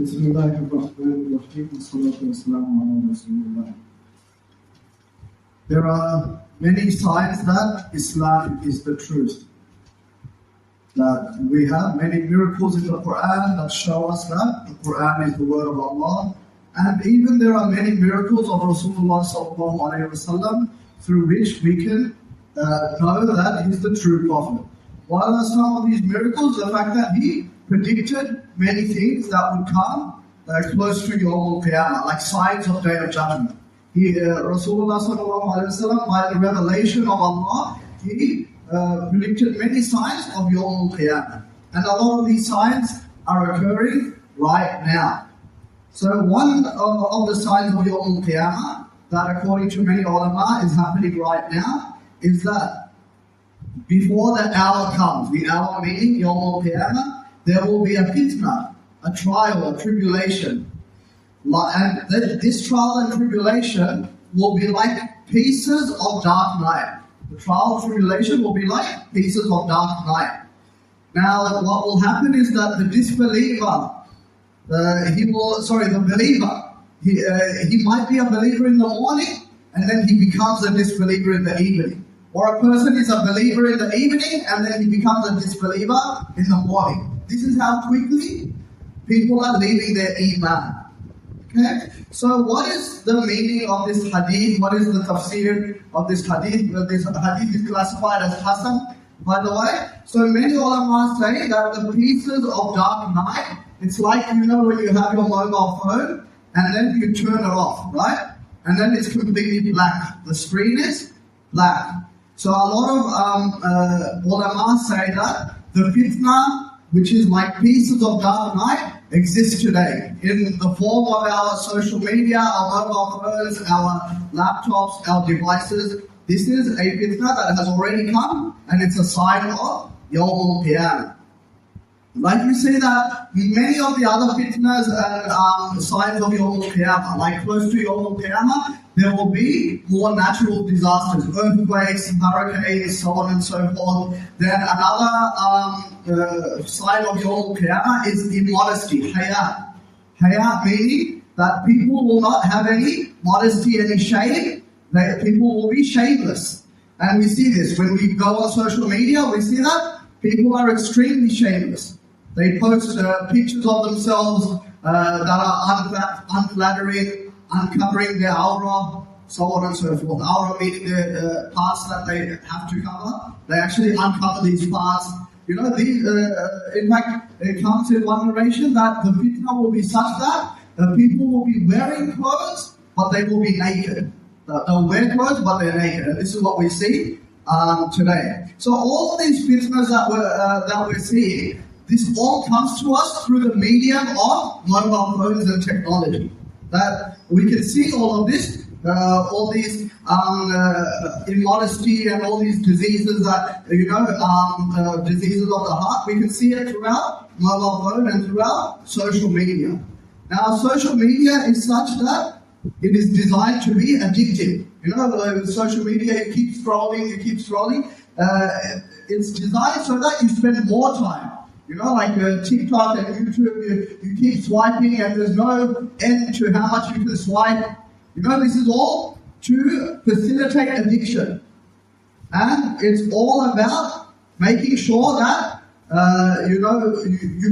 Bismillahirrahmanirrahim. Wassalatu wassalamu ala Rasulullah. There are many signs that Islam is the truth. That we have many miracles in the Quran that show us that the Quran is the word of Allah. And even there are many miracles of Rasulullah sallallahu alaihi wasallam through which we can know that he's the true prophet. What are some of these miracles? The fact that he predicted many things that would come close to Yawm al-Qiyamah, like signs of Day of Judgment. Rasulullah sallallahu alaihi wasallam, by the revelation of Allah, he predicted many signs of Yawm al-Qiyamah. And a lot of these signs are occurring right now. So one of the signs of Yawm al-Qiyamah that according to many ulama is happening right now is that before the hour comes, the hour meaning Yawm al-Qiyamah, there will be a fitna, a trial, a tribulation. And this trial and tribulation will be like pieces of dark night. The trial and tribulation will be like pieces of dark night. Now, what will happen is that the disbeliever, the believer, he might be a believer in the morning and then he becomes a disbeliever in the evening. Or a person is a believer in the evening and then he becomes a disbeliever in the morning. This is how quickly people are leaving their iman. Okay? So what is the meaning of this hadith? What is the tafsir of this hadith? This hadith is classified as Hasan, by the way. So many ulama say that the pieces of dark night, it's like, when you have your mobile phone and then you turn it off, right? And then it's completely black. The screen is black. So a lot of ulama say that the fitna, which is like pieces of dark night, exists today in the form of our social media, our mobile phones, our laptops, our devices. This is a fitna that has already come, and it's a sign of Yawm al-Qiyamah. Like we see that many of the other fitnas and signs of Yawm al-Qiyamah, like close to Yawm al-Qiyamah, there will be more natural disasters, earthquakes, hurricanes, so on and so forth. Then another sign of Yawm al-Qiyamah is immodesty, haya. Haya meaning that people will not have any modesty, any shame. People will be shameless. And we see this when we go on social media, we see that people are extremely shameless. They post pictures of themselves that are unflattering, uncovering their aura, so on and so forth. Aura meaning the parts that they have to cover. They actually uncover these parts. In fact, it comes in one narration that the fitna will be such that people will be wearing clothes, but they will be naked. They'll wear clothes, but they're naked. And this is what we see today. So all of these fitnas that we're seeing, this all comes to us through the medium of mobile phones and technology. That we can see all of this, all these immodesty and all these diseases that, diseases of the heart. We can see it throughout mobile phone and throughout social media. Now, social media is such that it is designed to be addictive. With social media, you keep scrolling. It's designed so that you spend more time. Like TikTok and YouTube, you keep swiping and there's no end to how much you can swipe. This is all to facilitate addiction. And it's all about making sure that, you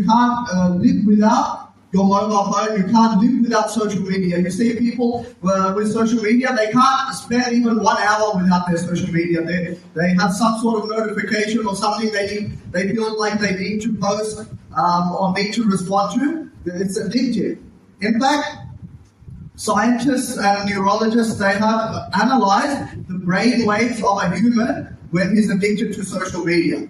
can't live without your mobile phone, you can't live without social media. You see people with social media, they can't spend even 1 hour without their social media. They have some sort of notification or something they feel like they need to post or need to respond to. It's addictive. In fact, scientists and neurologists, they have analyzed the brain waves of a human when he's addicted to social media.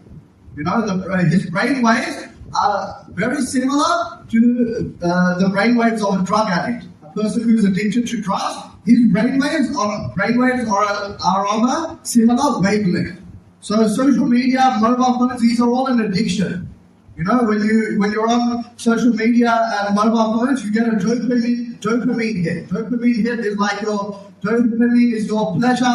His brain waves are very similar to the brainwaves of a drug addict. A person who's addicted to drugs, his brainwaves are of a similar wavelength. So social media, mobile phones, these are all an addiction. When you're on social media and mobile phones, you get a dopamine hit. Dopamine hit is like dopamine is your pleasure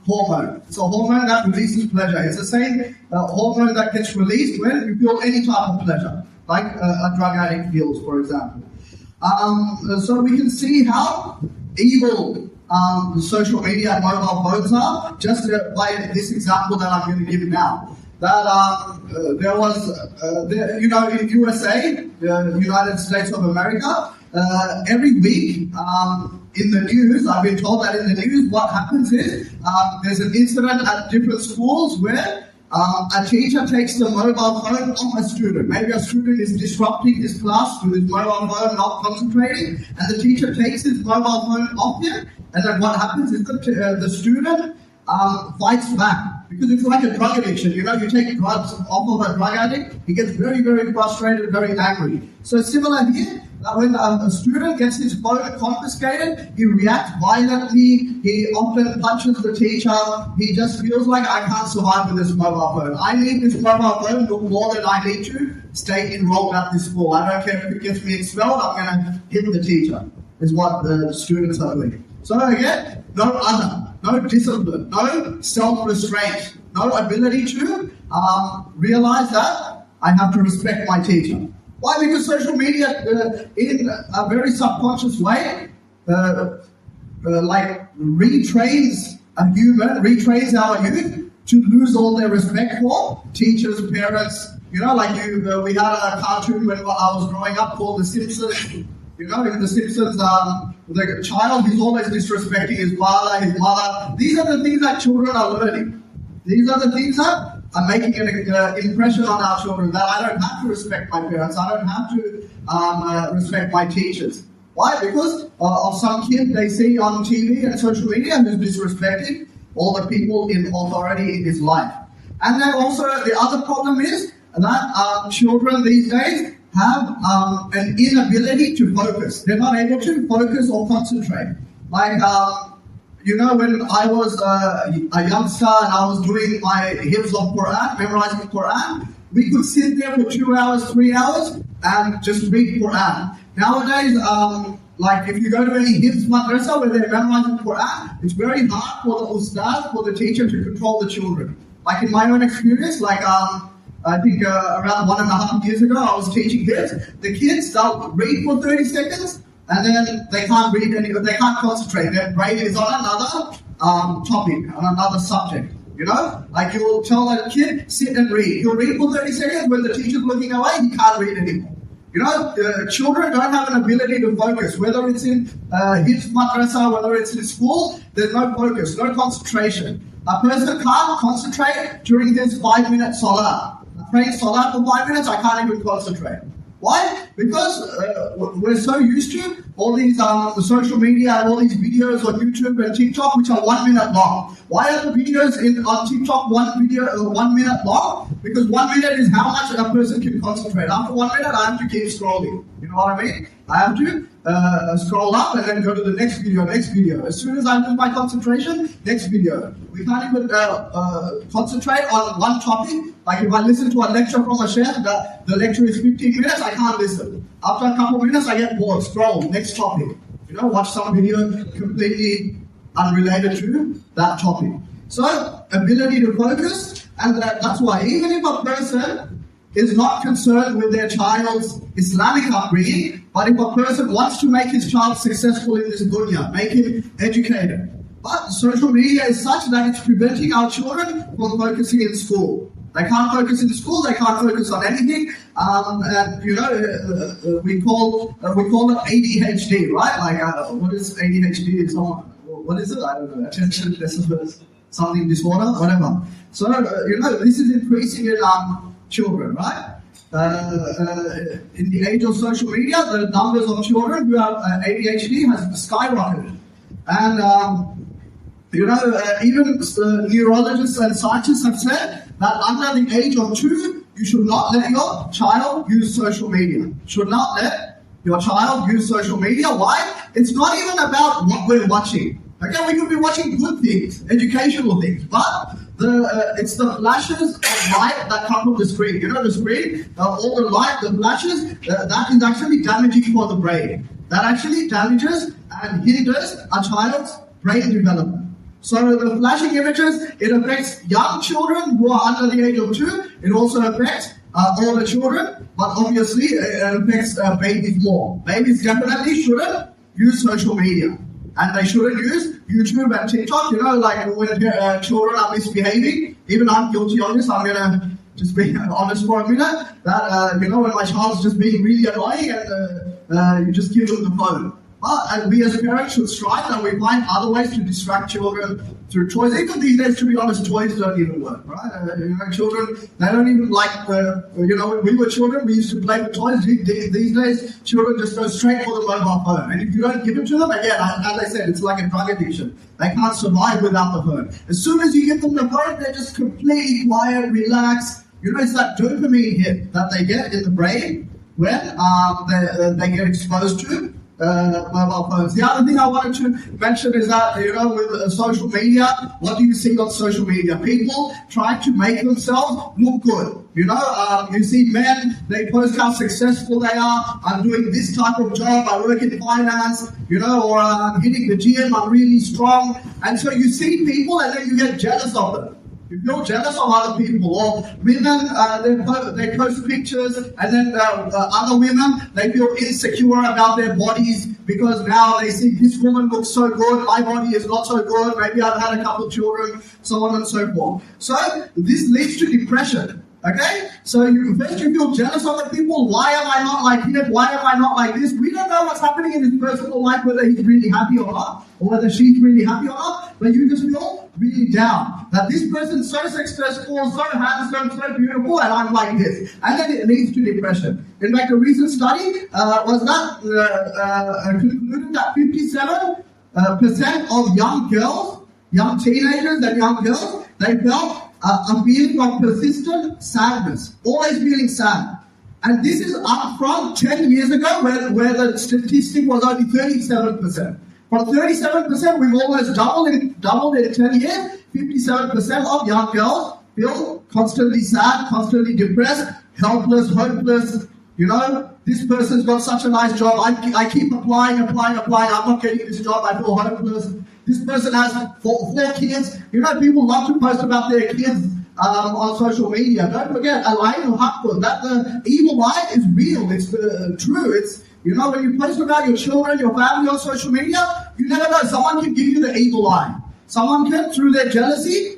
hormone. It's a hormone that releases pleasure. It's the same hormone that gets released when you feel any type of pleasure. like a drug addict feels, for example. So we can see how evil social media and mobile phones are, just by this example that I'm going to give you now. That there was, in USA, the United States of America, every week in the news, I've been told that in the news, what happens is there's an incident at different schools where a teacher takes the mobile phone off a student. Maybe a student is disrupting his class with his mobile phone, not concentrating, and the teacher takes his mobile phone off him, and then what happens is the student fights back. Because it's like a drug addiction, you take drugs off of a drug addict, he gets very, very frustrated, very angry. So similar here, when a student gets his phone confiscated, he reacts violently, he often punches the teacher, he just feels like, I can't survive with this mobile phone. I need this mobile phone more than I need to stay enrolled at this school. I don't care if it gets me expelled, I'm going to hit the teacher, is what the students are doing. So again, no honor. No discipline, no self-restraint, no ability to realize that I have to respect my teacher. Why? Because social media, in a very subconscious way, retrains retrains our youth to lose all their respect for teachers, parents. We had a cartoon when I was growing up called The Simpsons. In The Simpsons, the child is always disrespecting his father, his mother. These are the things that children are learning. These are the things that are making an impression on our children, that I don't have to respect my parents, I don't have to respect my teachers. Why? Because of some kid they see on TV and social media who's disrespecting all the people in authority in his life. And then also the other problem is that children these days have an inability to focus. They're not able to focus or concentrate. Like, when I was a youngster and I was doing my hifz of Quran, memorizing Quran, we could sit there for 2 hours, 3 hours, and just read Quran. Nowadays, if you go to any hifz madrasa where they're memorizing Quran, it's very hard for the ustad, for the teacher to control the children. Like in my own experience, I think around 1.5 years ago, I was teaching kids. The kids, they'll read for 30 seconds, and then they can't read they can't concentrate. Their brain is on another topic, on another subject. You'll tell a kid, sit and read. He'll read for 30 seconds. When the teacher's looking away, he can't read anymore. Children don't have an ability to focus. Whether it's in hifz madrasa, whether it's in school, there's no focus, no concentration. A person can't concentrate during his 5-minute salah. Praying salah for 5 minutes, I can't even concentrate. Why? Because we're so used to all these social media and all these videos on YouTube and TikTok, which are 1 minute long. Why are the videos on TikTok 1 minute long? Because 1 minute is how much a person can concentrate. After 1 minute, I have to keep scrolling. You know what I mean? I have to scroll up and then go to the next video. As soon as I lose my concentration, next video. We can't even concentrate on one topic. Like if I listen to a lecture from a chef, the lecture is 15 minutes, I can't listen. After a couple of minutes, I get bored, scroll, next topic. Watch some video completely unrelated to that topic. So, ability to focus, and that's why even if a person is not concerned with their child's Islamic upbringing, but if a person wants to make his child successful in this dunya, make him educated, but social media is such that it's preventing our children from focusing in school. They can't focus in school, they can't focus on anything, we call it ADHD, right? What is ADHD? What is it? I don't know, attention deficit, something disorder, whatever. So, this is increasing in children, right? In the age of social media, the numbers of children who have ADHD has skyrocketed. And, even neurologists and scientists have said that under the age of 2, you should not let your child use social media. Should not let your child use social media. Why? It's not even about what we're watching. Okay, we could be watching good things, educational things, but it's the flashes of light that come from the screen. The screen, all the light, the flashes, that is actually damaging for the brain. That actually damages and hinders a child's brain development. So the flashing images, it affects young children who are under the age of 2. It also affects all the children, but obviously it affects babies more. Babies definitely shouldn't use social media. And they shouldn't use YouTube and TikTok, like when children are misbehaving. Even I'm guilty of this. I'm going to just be honest for a minute. That, when my child's just being really annoying and you just give them the phone. And we as parents should strive that we find other ways to distract children through toys. Even these days, to be honest, toys don't even work, right? Children, they don't even like, when we were children, we used to play with toys. These days, children just go straight for the mobile phone. And if you don't give it to them, again, as I said, it's like a drug addiction. They can't survive without the phone. As soon as you give them the phone, they're just completely quiet, relaxed. It's that dopamine hit that they get in the brain when they get exposed to mobile phones. The other thing I wanted to mention is that, with social media, what do you see on social media? People try to make themselves look good. You see men, they post how successful they are. I'm doing this type of job. I work in finance, or I'm hitting the gym. I'm really strong. And so you see people and then you get jealous of them. You feel jealous of other people, or women, they post pictures, and then other women, they feel insecure about their bodies because now they see this woman looks so good, my body is not so good, maybe I've had a couple of children, so on and so forth. So this leads to depression. Okay? So first you feel jealous of the people. Why am I not like him? Why am I not like this? We don't know what's happening in his personal life, whether he's really happy or not, or whether she's really happy or not, but you just feel really down. That this person's so successful, so handsome, so beautiful, and I'm like this. And then it leads to depression. In fact, a recent study was that concluded that 57% of young girls, young teenagers and young girls, they felt a feeling of persistent sadness, always feeling sad. And this is up from 10 years ago where the statistic was only 37%. From 37%, we've almost doubled in 10 years. 57% of young girls feel constantly sad, constantly depressed, helpless, hopeless. This person's got such a nice job. I keep applying. I'm not getting this job. I feel hopeless. This person has four kids. People love to post about their kids on social media. Don't forget, that the evil eye is real. It's true. It's when you post about your children, your family on social media, you never know. Someone can give you the evil eye. Someone can, through their jealousy,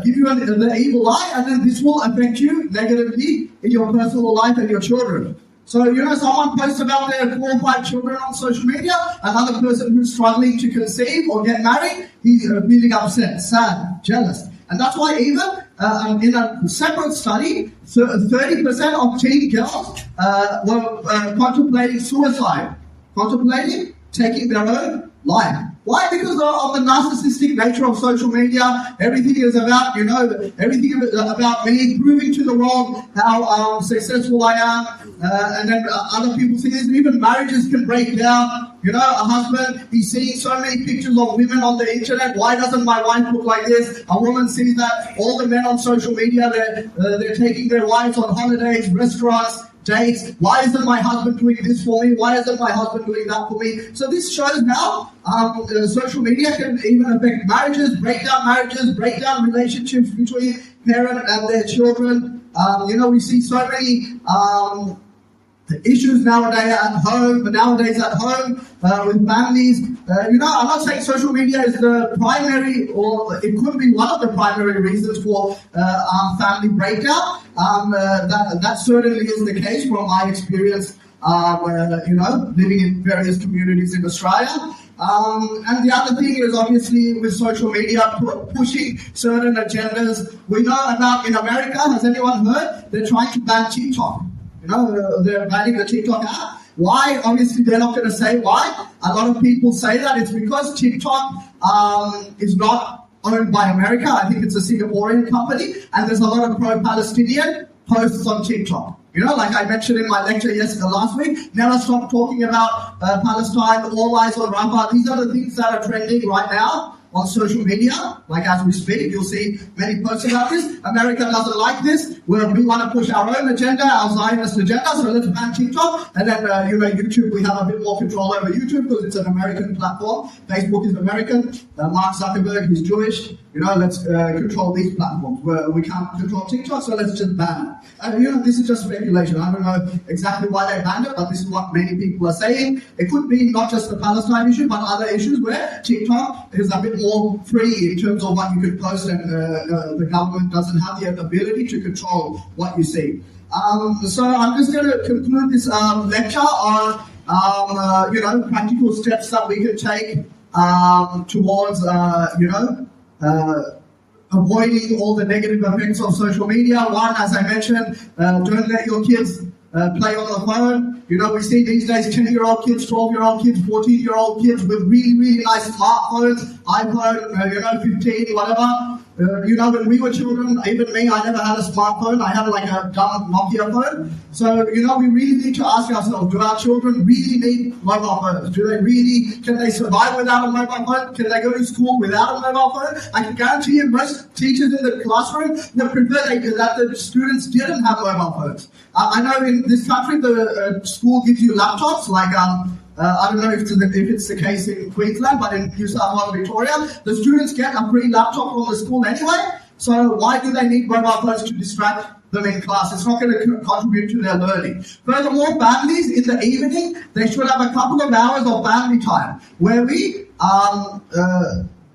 give you the evil eye, and then this will affect you negatively in your personal life and your children. So, someone posts about their 4 or 5 children on social media, another person who's struggling to conceive or get married, he's feeling upset, sad, jealous. And that's why even in a separate study, 30% of teen girls were contemplating suicide, contemplating taking their own life. Why? Because of the narcissistic nature of social media. Everything is about, everything about me, proving to the world how successful I am. And then other people see this. Even marriages can break down. A husband, he's seeing so many pictures of women on the internet. Why doesn't my wife look like this? A woman sees that all the men on social media, they're taking their wives on holidays, restaurants, dates. Why isn't my husband doing this for me? Why isn't my husband doing that for me? So this shows how social media can even affect marriages, break down relationships between parent and their children. We see so many issues nowadays at home with families. I'm not saying social media is the primary, or it could be one of the primary reasons for family breakup. That certainly is the case from my experience, living in various communities in Australia. And the other thing is obviously with social media pushing certain agendas. We know about in America, has anyone heard? They're trying to ban TikTok. They're banning the TikTok app. Why? Obviously, they're not going to say why. A lot of people say that it's because TikTok is not owned by America. I think it's a Singaporean company, and there's a lot of pro-Palestinian posts on TikTok. Like I mentioned in my lecture last week, never stop talking about Palestine, all eyes on Rafah. These are the things that are trending right now on social media. Like as we speak, you'll see many posts about this. America doesn't like this. We want to push our own agenda, our Zionist agenda, so let's ban TikTok. And then, YouTube, we have a bit more control over YouTube because it's an American platform. Facebook is American. Mark Zuckerberg, he's Jewish. let's control these platforms where we can't control TikTok, so let's just ban it. This is just speculation. I don't know exactly why they banned it, but this is what many people are saying. It could be not just the Palestine issue, but other issues where TikTok is a bit more free in terms of what you could post, and the government doesn't have the ability to control what you see. So I'm just going to conclude this lecture on practical steps that we could take towards avoiding all the negative effects of social media. One, as I mentioned, don't let your kids play on the phone. We see these days 10-year-old kids, 12-year-old kids, 14-year-old kids with really, really nice smartphones, iPhone, 15, whatever. When we were children, even me, I never had a smartphone. I had like a dumb Nokia phone. So, we really need to ask ourselves, do our children really need mobile phones? Can they survive without a mobile phone? Can they go to school without a mobile phone? I can guarantee you most teachers in the classroom would prefer that the students didn't have mobile phones. I know in this country, the school gives you laptops, like I don't know if it's the case in Queensland, but in New South Wales, Victoria, the students get a free laptop from the school anyway. So why do they need mobile phones to distract them in class? It's not going to contribute to their learning. Furthermore, families in the evening, they should have a couple of hours of family time where we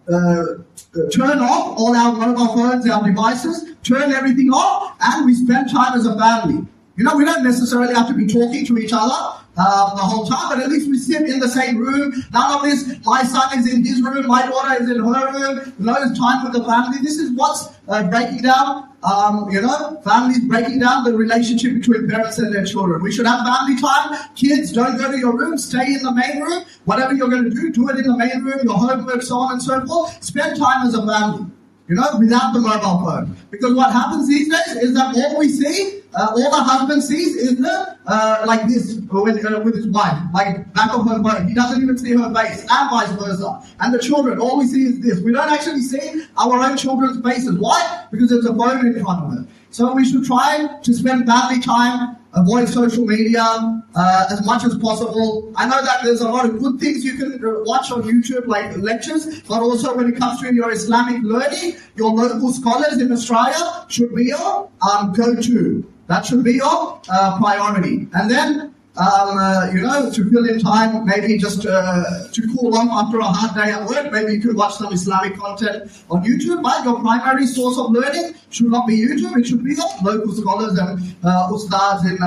turn off all our mobile phones, our devices, turn everything off, and we spend time as a family. We don't necessarily have to be talking to each other the whole time, but at least we sit in the same room. None of this, my son is in his room, my daughter is in her room. It's time with the family. This is what's breaking down, families breaking down the relationship between parents and their children. We should have family time. Kids, don't go to your room, stay in the main room. Whatever you're going to do it in the main room, your homework, so on and so forth. Spend time as a family. Without the mobile phone. Because what happens these days is that all we see, all the husband sees is like this with his wife, like back of her phone. He doesn't even see her face, and vice versa. And the children, all we see is this. We don't actually see our own children's faces. Why? Because there's a phone in front of them. So we should try to spend family time, avoid social media as much as possible. I know that there's a lot of good things you can watch on YouTube, like lectures, but also when it comes to your Islamic learning, your local scholars in Australia should be your go-to. That should be your priority. And then, to fill in time, maybe just to cool off after a hard day at work, maybe you could watch some Islamic content on YouTube, but your primary source of learning should not be YouTube, it should be your local scholars and ustads in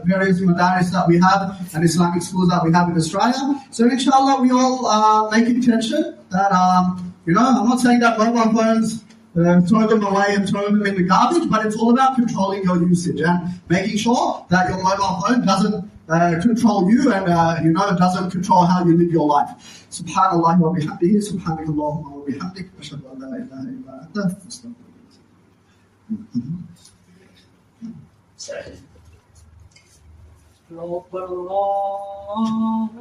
various madaris that we have and Islamic schools that we have in Australia. So inshallah, we all make intention that, I'm not saying that mobile phones, throw them away and throw them in the garbage, but it's all about controlling your usage and making sure that your mobile phone doesn't control you and doesn't control how you live your life. Subhanallah wa bihamdihi, subhanakallahumma wa bihamdik, ashhadu an la ilaha illa anta, astaghfiruka. Allahu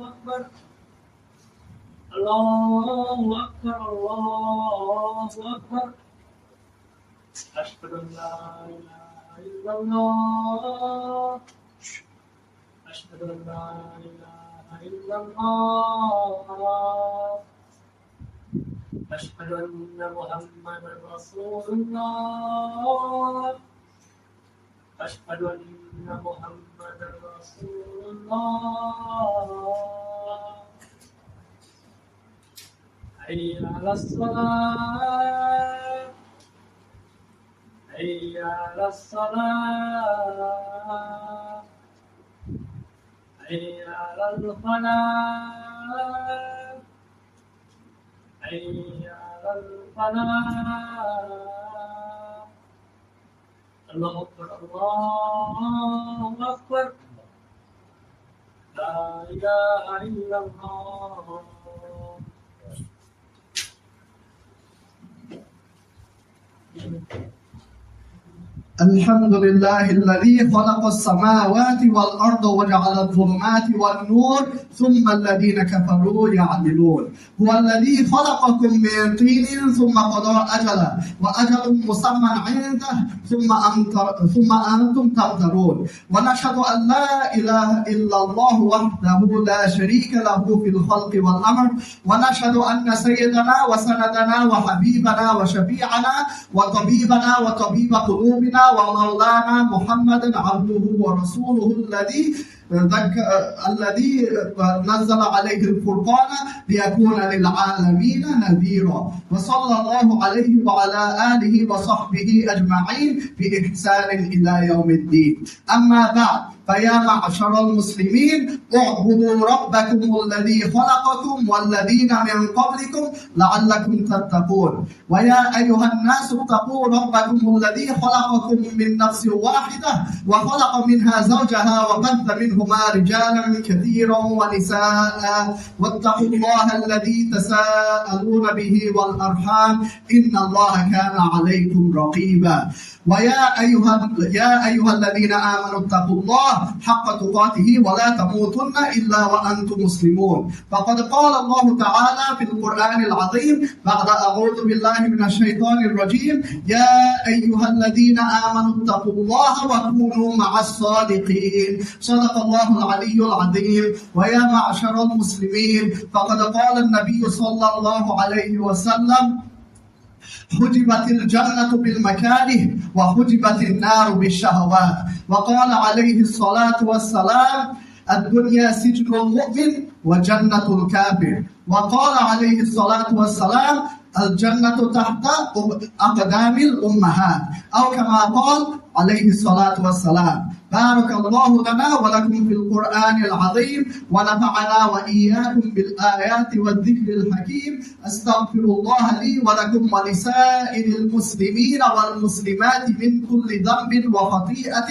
Akbar, Allahu Akbar, Allahu Akbar. Ashhadu an la ilaha illallah. أشهد أن لا إله إلا الله. أشهد أن محمدا رسول الله. أشهد أن محمدا رسول الله. حي على الصلاة، حي على الصلاة، حي على الفلاح، حي على الفلاح. الله أكبر، الله أكبر، لا إله إلا الله. الحمد لله الذي خلق السماوات والأرض وجعل الظلمات والنور ثم الذين كفروا يعدلون. هو الذي خلقكم من طين ثم قضى أجلا وأجل مسمى عنده ثم أنتم تمترون. ونشهد أن لا إله إلا الله وحده لا شريك له في الخلق والأمر. ونشهد أن سيدنا وسندنا وحبيبنا وشفيعنا وطبيبنا وطبيب قلوبنا ومولانا محمد عبده ورسوله الذي نزل عليه الفرقان ليكون للعالمين نذيرا. وصلى الله عليه وعلى آله وصحبه أجمعين بإحسان إلى يوم الدين. أما بعد، فيا معشر المسلمين، اعبدوا ربكم الذي خلقكم والذين من قبلكم لعلكم تتقون. ويا أيها الناس اتقوا ربكم الذي خلقكم من نفس واحدة وخلق منها زوجها وبث منهما رجالا كثيرا ونساء واتقوا الله الذي تساءلون به والأرحام إن الله كان عليكم رقيبا. ويا أيها الذين آمنوا اتقوا الله حق تقاته ولا تموتن إلا وأنتم مسلمون. فقد قال الله تعالى في القرآن العظيم بعد أعوذ بالله من الشيطان الرجيم: يا أيها الذين آمنوا اتقوا الله وكونوا مع الصادقين. صدق الله العلي العظيم. ويا معشر المسلمين، فقد قال النبي صلى الله عليه وسلم: حجبت الجنة بالمكاره وحجبت النار بالشهوات. وقال عليه الصلاة والسلام: الدنيا سجن المؤمن وجنة الكافر. وقال عليه الصلاة والسلام: الجنة تحت أقدام الأمهات، أو كما قال عليه الصلاة والسلام. بارك الله لنا ولكم في القرآن العظيم ونفعنا وإياكم بالآيات والذكر الحكيم. أستغفر الله لي ولكم ولسائر المسلمين والمسلمات من كل ذنب وخطيئة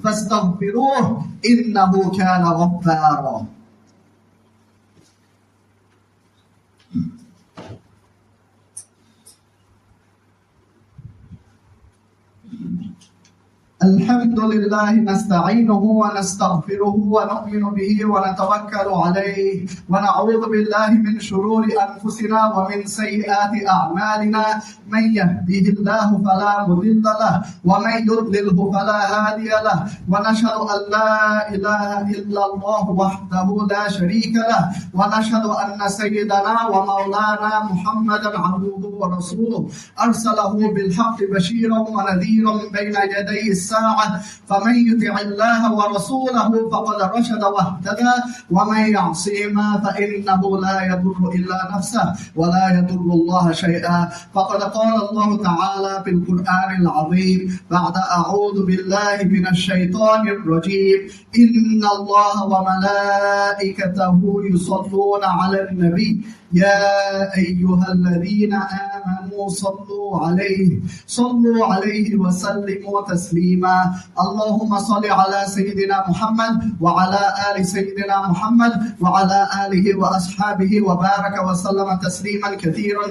فاستغفروه إنه كان غفارا. الحمد لله نستعينه ونستغفره ونؤمن به ونتوكل عليه ونعوذ بالله من شرور أنفسنا ومن سيئات أعمالنا. من يهده الله فلا مضل له ومن يضلله فلا هادي له. ونشهد أن لا إله إلا الله وحده لا شريك له. ونشهد أن سيدنا ومولانا محمدا عبده ورسوله أرسله بالحق بشيرا ونذيرا بين يدي الساعة. فمن يطع الله ورسوله فقد رشد واهتدى ومن يعصهما فإنه لا يضر إلا نفسه ولا يضر الله شيئا. فقد قال الله تعالى في القرآن العظيم بعد أعوذ بالله من الشيطان الرجيم: إن الله وملائكته يصلون على النبي يا أيها الذين آمنوا صلوا عليه وسلموا تسليما. اللهم صل على سيدنا محمد وعلى آل سيدنا محمد وعلى آله وأصحابه وبارك وسلم تسليما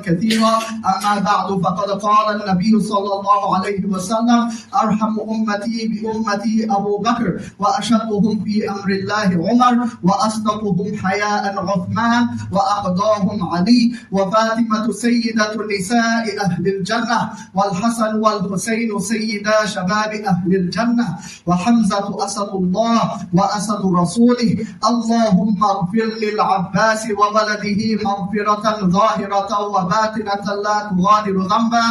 كثيرا. أما بعد، فقد قال النبي صلى الله عليه وسلم: أرحم أمتي بأمتي أبو بكر، وأشدهم في أمر الله عمر، وأصدقهم حياء عثمان، وأقضاهم علي، وفاطمة سيدة نساء أهل الجنة، والحسن والحسين سيدا شباب أهل الجنة، وحمزة أسد الله وأسد رسوله. اللهم اغفر للعباس وولده مغفرة ظاهرة وباطنة لا تغادر ذنبا.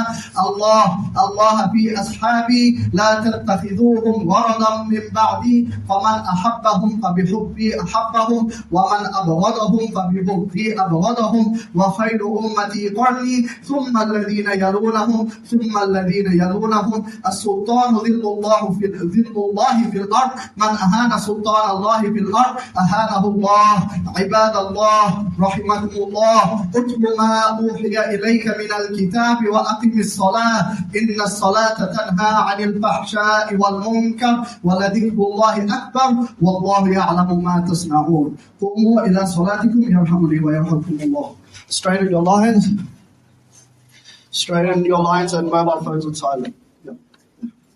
الله في أصحابي لا تتخذوهم غرضا من بعدي، فمن أحبهم فبحبي أحبهم ومن أبغضهم فببغضي أبغضهم. وخير أمتي قرني ثم الذين يلونهم ثم الذين يلونهم. السلطان ذل الله في الأرض، من أهان سلطان الله في الأرض أهانه الله. عباد الله رحمكم الله، اتل ما أوحي إليك من الكتاب وأقم الصلاة إن الصلاة تنهى عن الفحشاء والمنكر ولذكر الله أكبر والله يعلم ما تصنعون. قوموا إلى صلاتكم يرحمني ويرحمكم الله. Straighten your lines. Straighten your lines and mobile phones on silent.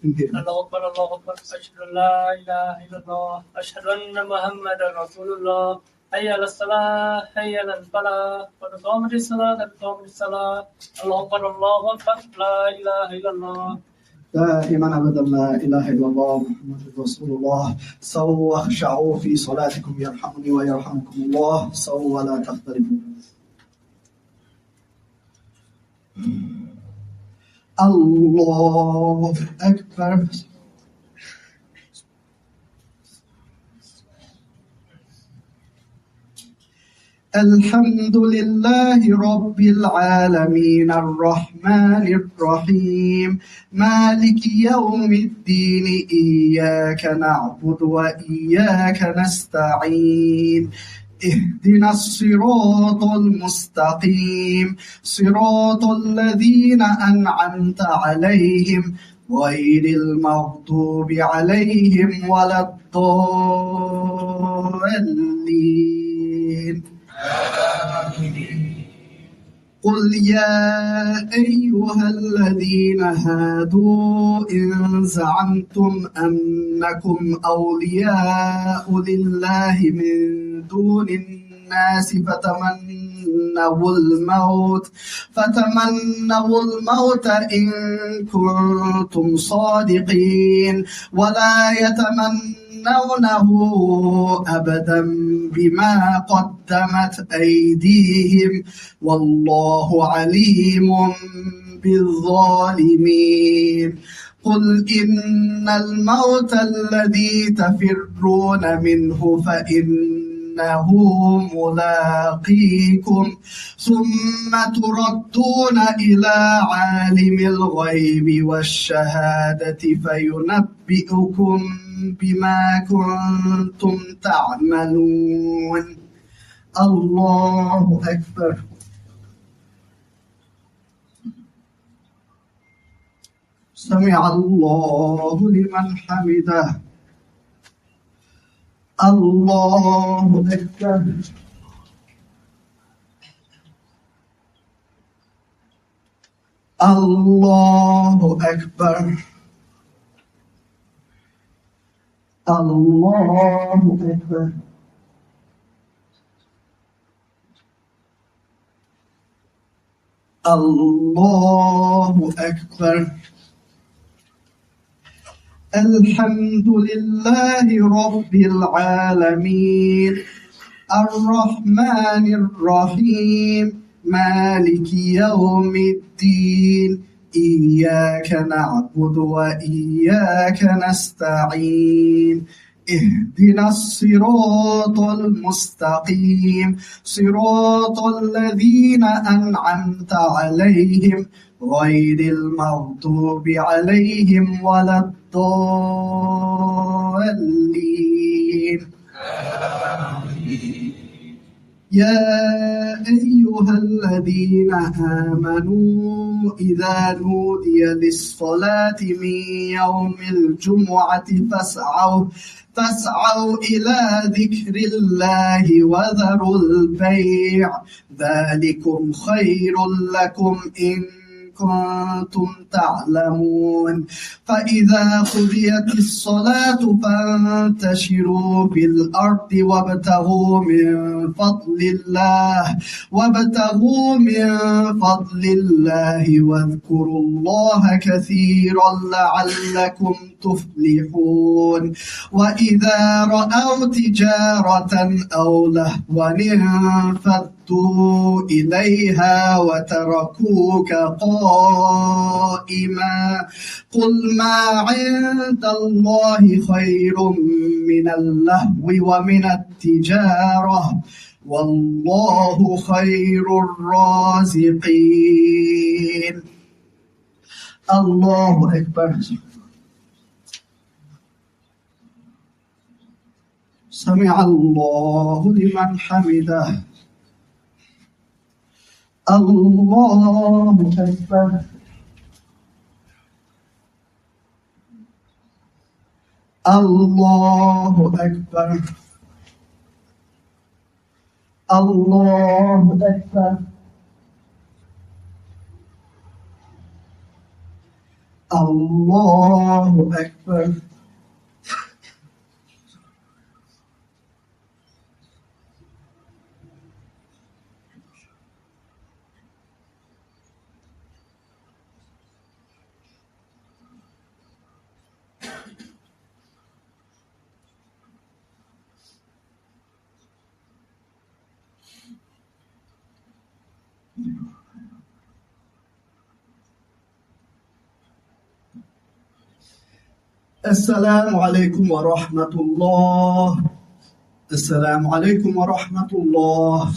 الله أكبر الله أكبر أشهد أن لا إله إلا الله أشهد أن محمدا رسول الله حي على الصلاة حي على الفلاح قد قامت الصلاة قد قامت الصلاة الله أكبر لا إله إلا الله دائما أبدا لا إله إلا الله محمد رسول الله سووا واخشعوا في صلاتكم يرحمني ويرحمكم الله سووا ولا تختلفوا الله أكبر الحمد لله رب العالمين الرحمن الرحيم مالك يوم الدين إياك نعبد وإياك نستعين اهدنا الصراط المستقيم صراط الذين أنعمت عليهم غير المغضوب عليهم ولا الضالين قل يا أيها الذين هادوا إن زعمتم أنكم أولياء لله من دون الناس فتمنوا الموت إن كنتم صادقين ولا يتمنونه أبدا بما قدمت أيديهم والله عليم بالظالمين قل إن الموت الذي تفرون منه فإنه ملاقيكم ثم تردون إلى عالم الغيب والشهادة فينبئكم بما كنتم تعملون الله أكبر سمع الله لمن حمده الله أكبر الله أكبر الله أكبر الله أكبر الحمد لله رب العالمين الرحمن الرحيم مالك يوم الدين إياك نعبد وإياك نستعين اهدنا الصراط المستقيم صراط الذين أنعمت عليهم غير المغضوب عليهم ولا الضالين يا أيها الذين آمنوا إذا نودي للصلاة من يوم الجمعة فاسعوا إلى ذكر الله وذروا البيع ذلكم خير لكم إن كنتم تعلمون فإذا قضيت الصلاة فانتشروا في الأرض وابتغوا من فضل الله واذكروا الله كثيرا لعلكم تفلحون وإذا رأوا تجارة أو لهوا انفضوا إليها وتركوك قائما قل ما عند الله خير من اللهو ومن التجارة والله خير الرازقين الله أكبر سمع الله لمن حمده الله أكبر الله أكبر الله أكبر Allahu Akbar. Assalamu alaikum wa rahmatullah. Assalamu alaikum wa rahmatullah.